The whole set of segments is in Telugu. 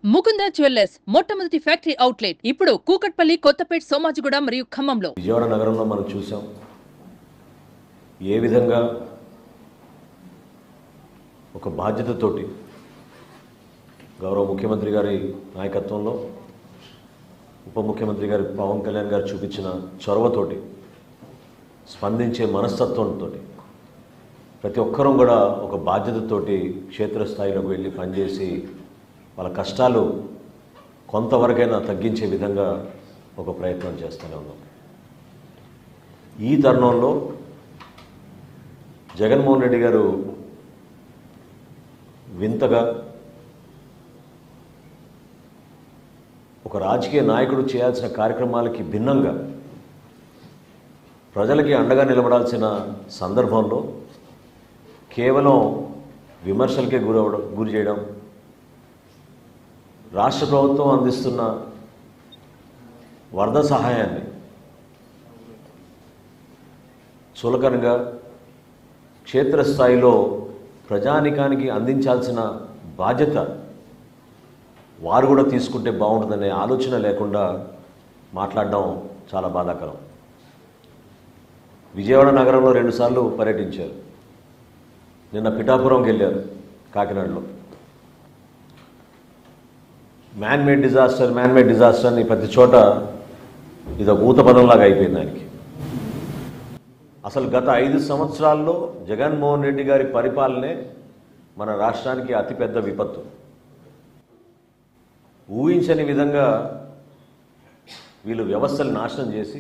ముకుంద జ్యువెల్లర్స్ మొట్టమొదటి ఫ్యాక్టరీ అవుట్లెట్ ఇప్పుడు కూకట్పల్లి, కొత్తపేట్, సోమాజిగూడ మరియు ఖమ్మంలో. విజయవాడ నగరంలో మనం చూసాం ఏ విధంగా ఒక బాధ్యతతోటి గౌరవ ముఖ్యమంత్రి గారి నాయకత్వంలో ఉప ముఖ్యమంత్రి గారి పవన్ కళ్యాణ్ గారు చూపించిన చొరవతోటి స్పందించే మనస్తత్వంతో ప్రతి ఒక్కరూ కూడా ఒక బాధ్యతతోటి క్షేత్రస్థాయిలోకి వెళ్ళి పనిచేసి వాళ్ళ కష్టాలు కొంతవరకైనా తగ్గించే విధంగా ఒక ప్రయత్నం చేస్తూనే ఉన్నాం. ఈ తరుణంలో జగన్మోహన్ రెడ్డి గారు వింతగా ఒక రాజకీయ నాయకుడు చేయాల్సిన కార్యక్రమాలకి భిన్నంగా ప్రజలకి అండగా నిలబడాల్సిన సందర్భంలో కేవలం విమర్శలకే గురి చేయడం, రాష్ట్ర ప్రభుత్వం అందిస్తున్న వరద సహాయాన్ని చులకనగా క్షేత్రస్థాయిలో ప్రజానికానికి అందించాల్సిన బాధ్యత వారు కూడా తీసుకుంటే బాగుంటుందనే ఆలోచన లేకుండా మాట్లాడడం చాలా బాధాకరం. విజయవాడ నగరంలో 2 సార్లు పర్యటించారు. నిన్న పిఠాపురంకి వెళ్ళారు, కాకినాడలో. మ్యాన్ మేడ్ డిజాస్టర్ అని ప్రతి చోట ఇది ఒక ఊత పదంలాగా అయిపోయింది ఆయనకి. అసలు గత 5 సంవత్సరాల్లో జగన్మోహన్ రెడ్డి గారి పరిపాలనే మన రాష్ట్రానికి అతిపెద్ద విపత్తు. ఊహించని విధంగా వీళ్ళు వ్యవస్థలు నాశనం చేసి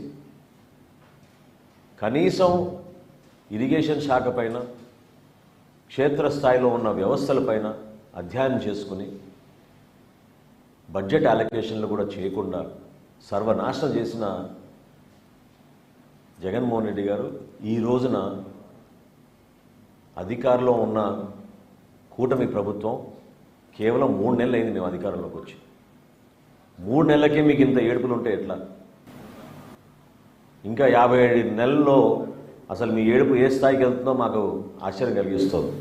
కనీసం ఇరిగేషన్ శాఖ పైన, క్షేత్రస్థాయిలో ఉన్న వ్యవస్థలపైన అధ్యయనం చేసుకుని బడ్జెట్ అలొకేషన్లు కూడా చేయకుండా సర్వనాశనం చేసిన జగన్మోహన్ రెడ్డి గారు ఈ రోజున అధికారంలో ఉన్న కూటమి ప్రభుత్వం కేవలం 3 నెలలు అయింది మేము అధికారంలోకి వచ్చి. 3 నెలలకే మీకు ఇంత ఏడుపులు ఉంటే ఎట్లా? ఇంకా 57 నెలల్లో అసలు మీ ఏడుపు ఏ స్థాయికి వెళ్తుందో మాకు ఆశ్చర్యం కలిగిస్తుంది.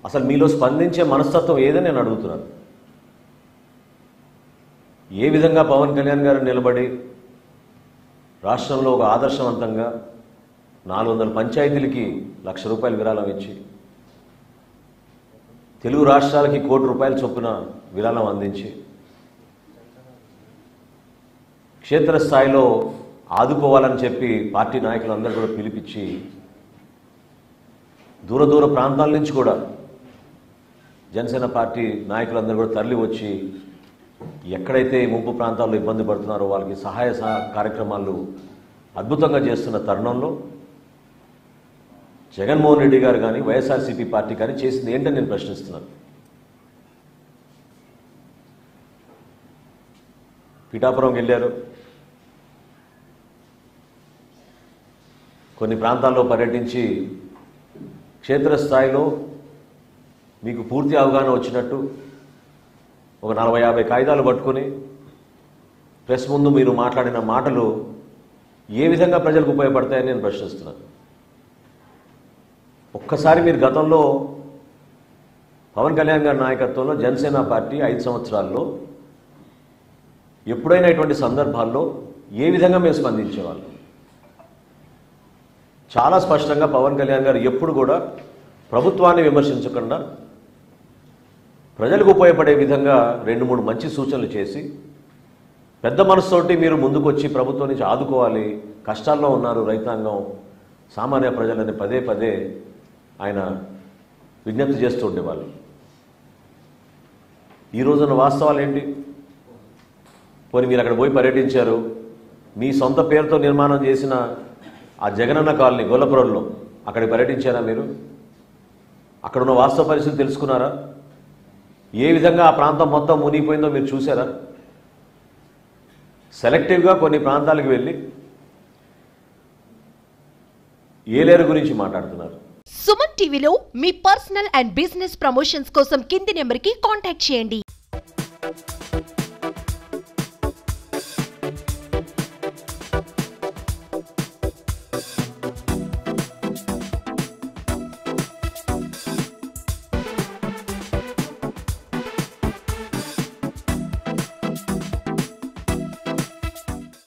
అసలు మీలో స్పందించే మనస్తత్వం ఏదని నేను అడుగుతున్నాను. ఏ విధంగా పవన్ కళ్యాణ్ గారు నిలబడి రాష్ట్రంలో ఒక ఆదర్శవంతంగా 400 పంచాయతీలకి ₹1,00,000 విరాళం ఇచ్చి, తెలుగు రాష్ట్రాలకి ₹1,00,00,000 చొప్పున విరాళం అందించి, క్షేత్రస్థాయిలో ఆదుకోవాలని చెప్పి పార్టీ నాయకులందరూ కూడా పిలిపించి దూర ప్రాంతాల నుంచి కూడా జనసేన పార్టీ నాయకులందరూ కూడా తరలి వచ్చి ఎక్కడైతే ముంపు ప్రాంతాల్లో ఇబ్బంది పడుతున్నారో వాళ్ళకి సహాయ కార్యక్రమాలు అద్భుతంగా చేస్తున్న తరుణంలో జగన్మోహన్ రెడ్డి గారు కానీ వైఎస్ఆర్సీపీ పార్టీ కానీ చేసింది ఏంటని నేను ప్రశ్నిస్తున్నాను. పిఠాపురం వెళ్ళారు, కొన్ని ప్రాంతాల్లో పర్యటించి క్షేత్రస్థాయిలో మీకు పూర్తి అవగాహన వచ్చినట్టు ఒక 40-50 కాగితాలు పట్టుకొని ప్రెస్ ముందు మీరు మాట్లాడిన మాటలు ఏ విధంగా ప్రజలకు ఉపయోగపడతాయని నేను ప్రశ్నిస్తున్నాను. ఒక్కసారి మీరు గతంలో పవన్ కళ్యాణ్ గారి నాయకత్వంలో జనసేన పార్టీ 5 సంవత్సరాల్లో ఎప్పుడైనా ఇటువంటి సందర్భాల్లో ఏ విధంగా మేము స్పందించేవాళ్ళం? చాలా స్పష్టంగా పవన్ కళ్యాణ్ గారు ఎప్పుడు కూడా ప్రభుత్వాన్ని విమర్శించకుండా ప్రజలకు ఉపయోగపడే విధంగా 2-3 మంచి సూచనలు చేసి పెద్ద మనసుతోటి మీరు ముందుకు వచ్చి ప్రభుత్వం నుంచి ఆదుకోవాలి, కష్టాల్లో ఉన్నారు రైతాంగం, సామాన్య ప్రజలని పదే ఆయన విజ్ఞప్తి చేస్తూ ఉండేవాళ్ళు. ఈ రోజున వాస్తవాలు ఏంటి? పోనీ మీరు అక్కడ పోయి పర్యటించారు, మీ సొంత పేరుతో నిర్మాణం చేసిన ఆ జగనన్న కాలనీ గొల్లపురంలో అక్కడికి పర్యటించారా మీరు? అక్కడున్న వాస్తవ పరిస్థితి తెలుసుకున్నారా? ఏ విధంగా ఆ ప్రాంతం మొత్తం మునిగిపోయిందో మీరు చూసారా? సెలెక్టివ్గా కొన్ని ప్రాంతాలకు వెళ్ళి ఏలేరు గురించి మాట్లాడుతున్నారు. సుమన్ టీవీలో మీ పర్సనల్ అండ్ బిజినెస్ ప్రమోషన్స్ కోసం కింది నెంబర్కి కాంటాక్ట్ చేయండి.